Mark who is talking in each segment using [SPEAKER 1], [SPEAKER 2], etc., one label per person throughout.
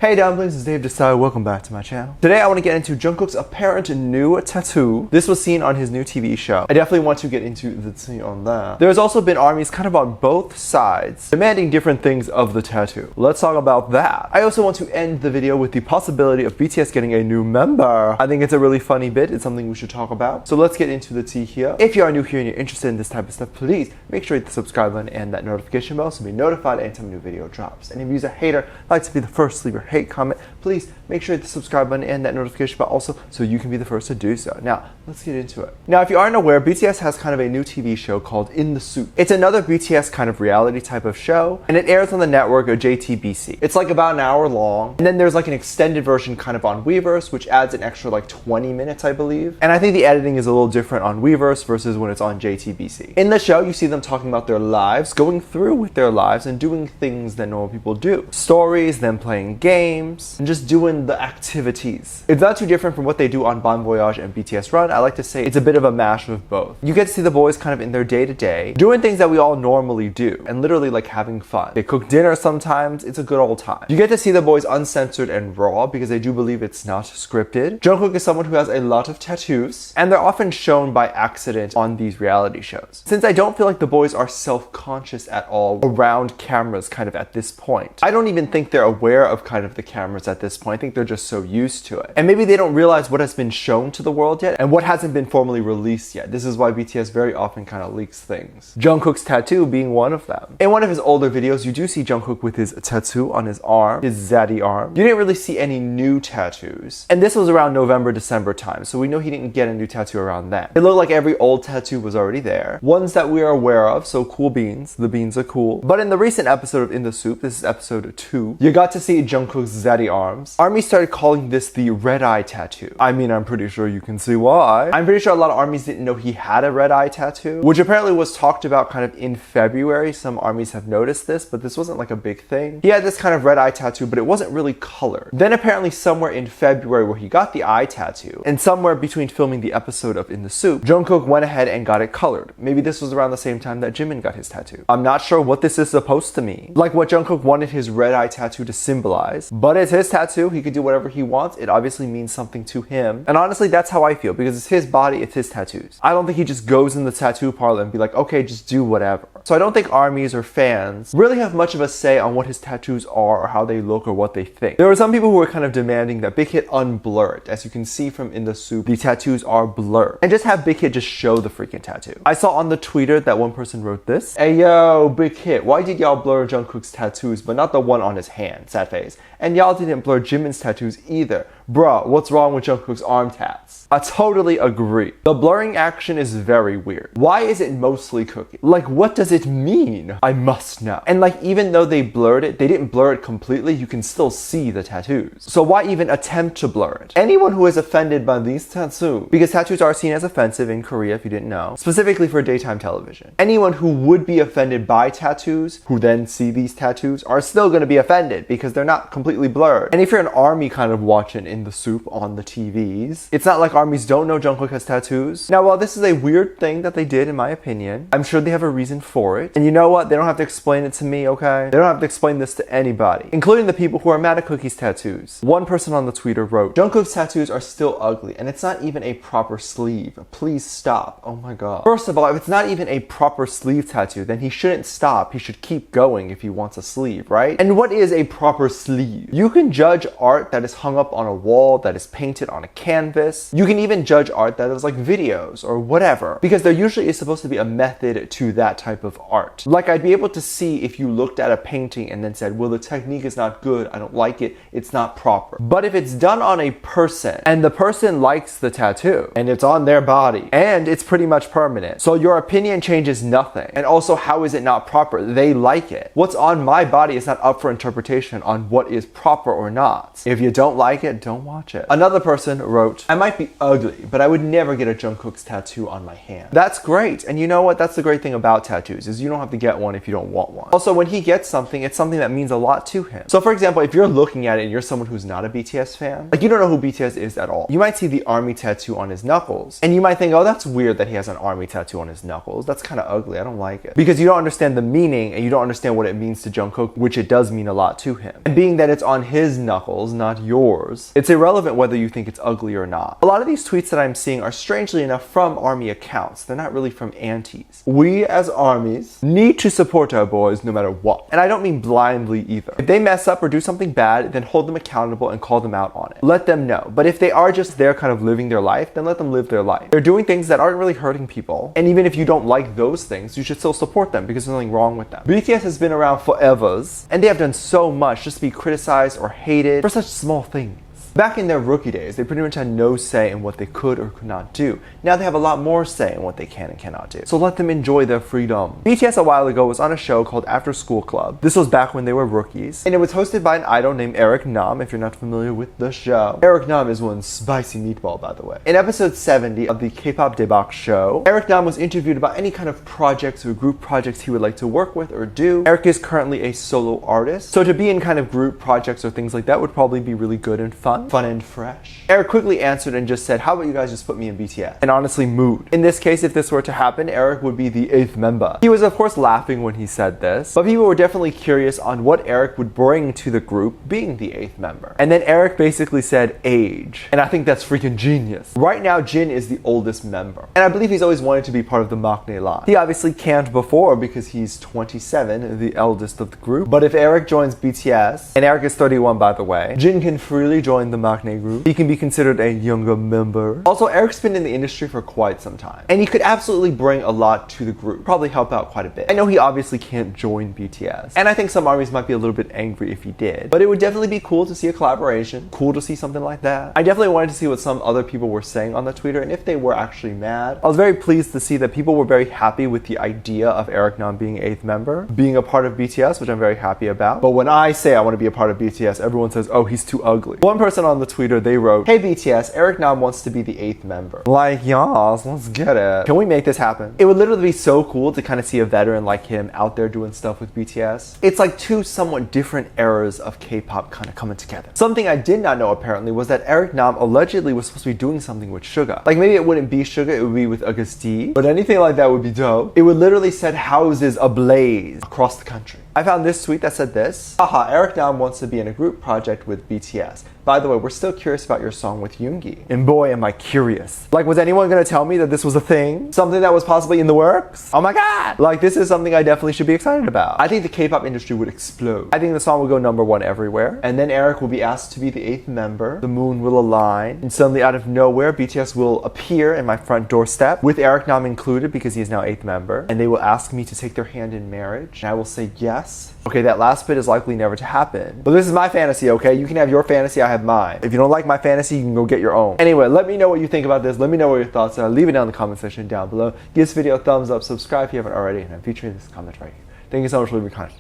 [SPEAKER 1] Hey dumplings, it's Dave Desai, welcome back to my channel. Today I want to get into Jungkook's apparent new tattoo. This was seen on his new TV show. I definitely want to get into the tea on that. There's also been armies kind of on both sides, demanding different things of the tattoo. Let's talk about that. I also want to end the video with the possibility of BTS getting a new member. I think it's a really funny bit, it's something we should talk about. So let's get into the tea here. If you are new here and you're interested in this type of stuff, please make sure you hit the subscribe button and that notification bell so you'll be notified anytime a new video drops. And if you're a hater, like to be the first to leave your hate comment, please make sure you hit the subscribe button and that notification bell also so you can be the first to do so. Now, let's get into it. Now, if you aren't aware, BTS has kind of a new TV show called In The Soop. It's another BTS kind of reality type of show, and it airs on the network of JTBC. It's like about an hour long, and then there's like an extended version kind of on Weverse, which adds an extra like 20 minutes, I believe. And I think the editing is a little different on Weverse versus when it's on JTBC. In the show, you see them talking about their lives, going through with their lives, and doing things that normal people do. Stories, them playing games, and just doing the activities. It's not too different from what they do on Bon Voyage and BTS Run. I like to say it's a bit of a mash of both. You get to see the boys kind of in their day-to-day, doing things that we all normally do, and literally like having fun. They cook dinner sometimes, it's a good old time. You get to see the boys uncensored and raw because they do believe it's not scripted. Jungkook is someone who has a lot of tattoos, and they're often shown by accident on these reality shows. Since I don't feel like the boys are self-conscious at all around cameras kind of at this point. I don't even think they're aware of kind of the cameras at this point. I think they're just so used to it. And maybe they don't realize what has been shown to the world yet and what hasn't been formally released yet. This is why BTS very often kind of leaks things. Jungkook's tattoo being one of them. In one of his older videos, you do see Jungkook with his tattoo on his arm, his zaddy arm. You didn't really see any new tattoos. And this was around November, December time, so we know he didn't get a new tattoo around then. It looked like every old tattoo was already there. Ones that we are aware of, so cool beans. The beans are cool. But in the recent episode of In The Soop, this is episode 2, you got to see Jungkook's zaddy arms. ARMY started calling this the red eye tattoo. I mean, I'm pretty sure you can see why. I'm pretty sure a lot of armies didn't know he had a red eye tattoo, which apparently was talked about kind of in February. Some armies have noticed this, but this wasn't like a big thing. He had this kind of red eye tattoo, but it wasn't really colored. Then apparently somewhere in February where he got the eye tattoo, and somewhere between filming the episode of In The Soop, Jungkook went ahead and got it colored. Maybe this was around the same time that Jimin got his tattoo. I'm not sure what this is supposed to mean. Like what Jungkook wanted his red eye tattoo to symbolize, but it's his tattoo. He could do whatever he wants. It obviously means something to him. And honestly, that's how I feel because it's his body, it's his tattoos. I don't think he just goes in the tattoo parlor and be like, okay, just do whatever. So I don't think armies or fans really have much of a say on what his tattoos are or how they look or what they think. There were some people who were kind of demanding that BigHit unblur it. As you can see from In The Soop, the tattoos are blurred. And just have BigHit just show the freaking tattoo. I saw on the Twitter that one person wrote this. Hey yo, BigHit, why did y'all blur Jungkook's tattoos but not the one on his hand? Sad face. And y'all didn't blur Jimin's tattoos either. Bruh, what's wrong with Jungkook's arm tats? I totally agree. The blurring action is very weird. Why is it mostly Cookie? Like, what does it mean? I must know. And like, even though they blurred it, they didn't blur it completely, you can still see the tattoos. So why even attempt to blur it? Anyone who is offended by these tattoos, because tattoos are seen as offensive in Korea if you didn't know, specifically for daytime television. Anyone who would be offended by tattoos, who then see these tattoos, are still going to be offended because they're not completely blurred. And if you're an army kind of watching In The Soop on the TVs, it's not like armies don't know Jungkook has tattoos. Now, while this is a weird thing that they did, in my opinion, I'm sure they have a reason for it. And you know what? They don't have to explain it to me, okay? They don't have to explain this to anybody, including the people who are mad at Cookie's tattoos. One person on the Twitter wrote, Jungkook's tattoos are still ugly, and it's not even a proper sleeve. Please stop. Oh my god. First of all, if it's not even a proper sleeve tattoo, then he shouldn't stop. He should keep going if he wants a sleeve, right? And what is a proper sleeve? You can judge art that is hung up on a wall, that is painted on a canvas. You can even judge art that is like videos or whatever, because there usually is supposed to be a method to that type of art. Like, I'd be able to see if you looked at a painting and then said, well, the technique is not good, I don't like it, it's not proper. But if it's done on a person and the person likes the tattoo and it's on their body and it's pretty much permanent, so your opinion changes nothing. And also, how is it not proper? They like it. What's on my body is not up for interpretation on what is proper or not. If you don't like it, don't watch it. Another person wrote, I might be ugly, but I would never get a Jungkook's tattoo on my hand. That's great. And you know what? That's the great thing about tattoos, is you don't have to get one if you don't want one. Also, when he gets something, it's something that means a lot to him. So for example, if you're looking at it and you're someone who's not a BTS fan, like you don't know who BTS is at all, you might see the army tattoo on his knuckles and you might think, oh, that's weird that he has an army tattoo on his knuckles. That's kind of ugly. I don't like it. Because you don't understand the meaning and you don't understand what it means to Jungkook, which it does mean a lot to him. And being that and it's on his knuckles, not yours. It's irrelevant whether you think it's ugly or not. A lot of these tweets that I'm seeing are strangely enough from ARMY accounts. They're not really from antis. We as ARMYs need to support our boys no matter what. And I don't mean blindly either. If they mess up or do something bad, then hold them accountable and call them out on it. Let them know. But if they are just there kind of living their life, then let them live their life. They're doing things that aren't really hurting people. And even if you don't like those things, you should still support them because there's nothing wrong with them. BTS has been around forevers, and they have done so much just to be criticized or hated for such small things. Back in their rookie days, they pretty much had no say in what they could or could not do. Now they have a lot more say in what they can and cannot do. So let them enjoy their freedom. BTS a while ago was on a show called After School Club. This was back when they were rookies. And it was hosted by an idol named Eric Nam, if you're not familiar with the show. Eric Nam is one spicy meatball, by the way. In episode 70 of the K-pop debak show, Eric Nam was interviewed about any kind of projects or group projects he would like to work with or do. Eric is currently a solo artist, so to be in kind of group projects or things like that would probably be really good and fun and fresh. Eric quickly answered and just said, how about you guys just put me in BTS? And honestly mood. In this case, if this were to happen, Eric would be the 8th member. He was of course laughing when he said this, but people were definitely curious on what Eric would bring to the group being the 8th member. And then Eric basically said age. And I think that's freaking genius. Right now, Jin is the oldest member. And I believe he's always wanted to be part of the maknae line. He obviously can't before because he's 27, the eldest of the group. But if Eric joins BTS, and Eric is 31 by the way, Jin can freely join the maknae group. He can be considered a younger member. Also, Eric's been in the industry for quite some time, and he could absolutely bring a lot to the group. Probably help out quite a bit. I know he obviously can't join BTS, and I think some ARMYs might be a little bit angry if he did, but it would definitely be cool to see a collaboration. Cool to see something like that. I definitely wanted to see what some other people were saying on the Twitter, and if they were actually mad. I was very pleased to see that people were very happy with the idea of Eric Nam being 8th member, being a part of BTS, which I'm very happy about. But when I say I want to be a part of BTS, everyone says, oh, he's too ugly. One person on the Twitter, they wrote, hey BTS, Eric Nam wants to be the 8th member. Like, yas, let's get it. Can we make this happen? It would literally be so cool to kind of see a veteran like him out there doing stuff with BTS. It's like two somewhat different eras of K-pop kind of coming together. Something I did not know apparently was that Eric Nam allegedly was supposed to be doing something with Suga. Like maybe it wouldn't be Suga, it would be with Auguste, but anything like that would be dope. It would literally set houses ablaze across the country. I found this tweet that said this. Haha, Eric Nam wants to be in a group project with BTS. By the way, we're still curious about your song with Yoongi. And boy, am I curious. Like, was anyone gonna tell me that this was a thing? Something that was possibly in the works? Oh my god! Like, this is something I definitely should be excited about. I think the K-pop industry would explode. I think the song will go #1 everywhere. And then Eric will be asked to be the 8th member. The moon will align. And suddenly out of nowhere, BTS will appear in my front doorstep, with Eric Nam included because he is now 8th member. And they will ask me to take their hand in marriage. And I will say yes. Okay, that last bit is likely never to happen. But this is my fantasy, okay? You can have your fantasy, I have mine. If you don't like my fantasy, you can go get your own. Anyway, let me know what you think about this. Let me know what your thoughts are. Leave it down in the comment section down below. Give this video a thumbs up, subscribe if you haven't already, and I'm featuring this comment right here. Thank you so much for leaving a comment.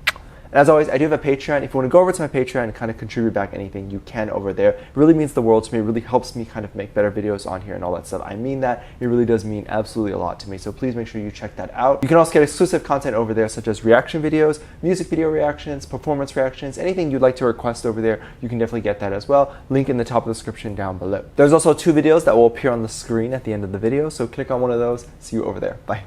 [SPEAKER 1] And as always, I do have a Patreon. If you want to go over to my Patreon and kind of contribute back anything you can over there, it really means the world to me. It really helps me kind of make better videos on here and all that stuff. I mean that. It really does mean absolutely a lot to me. So please make sure you check that out. You can also get exclusive content over there, such as reaction videos, music video reactions, performance reactions, anything you'd like to request over there, you can definitely get that as well. Link in the top of the description down below. There's also 2 videos that will appear on the screen at the end of the video. So click on one of those. See you over there. Bye.